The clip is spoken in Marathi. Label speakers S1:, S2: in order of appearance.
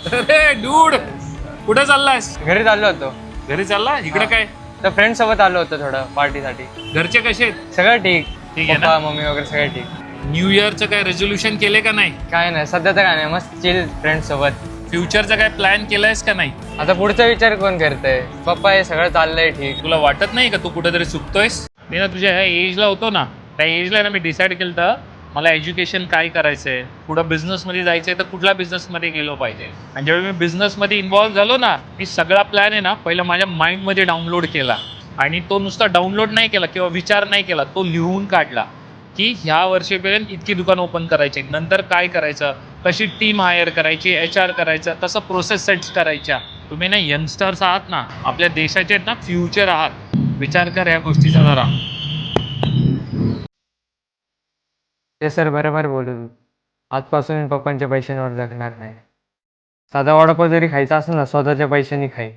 S1: अरे डूड, कुठे चाललायस?
S2: घरी चाललो होतो.
S1: घरी चालला? इकडे काय?
S2: तर फ्रेंड सोबत आलो होतो थोडं पार्टीसाठी.
S1: घरचे कसे आहेत?
S2: सगळं ठीक.
S1: ठीक आहे ना?
S2: पप्पा मम्मी वगैरे सगळं ठीक.
S1: न्यू इयरचं काय रेझोल्युशन केले का नाही?
S2: काय नाही सध्या तर काय नाही, मस्त चिल फ्रेंड सोबत.
S1: फ्युचरचा काय प्लॅन केलायस का नाही?
S2: आता पुढचा विचार कोण करतंय? पप्पा हे सगळं चाललंय ठीक.
S1: तुला वाटत नाही का तू कुठेतरी चुकतोयस? मी ना तुझ्या ह्या एजला होतो ना, त्या एजला ना मी डिसाईड केलं तर मला एज्युकेशन काय करायचं आहे, पुढं बिझनेसमध्ये जायचं आहे तर कुठल्या बिझनेसमध्ये गेलो पाहिजे. आणि ज्यावेळी मी बिझनेसमध्ये इन्व्हॉल्व झालो ना, मी सगळा प्लॅन आहे ना पहिला माझ्या माइंडमध्ये डाउनलोड केला. आणि तो नुसता डाउनलोड नाही केला किंवा विचार नाही केला, तो लिहून काढला की ह्या वर्षीपर्यंत इतकी दुकान ओपन करायची, नंतर काय करायचं, कशी टीम हायर करायची, HR करायचं, तसं प्रोसेस सेट्स करायच्या. तुम्ही ना यंगस्टर्स आहात ना, आपल्या देशाचे ना फ्युचर आहात, विचार कर या गोष्टीचा जरा.
S2: ते सर बरोबर बोलून आजपासून पप्पांच्या पैशांवर जगणार नाही. साधा वडापाव जरी खायचा असेल ना स्वतःच्या पैशांनी खाई.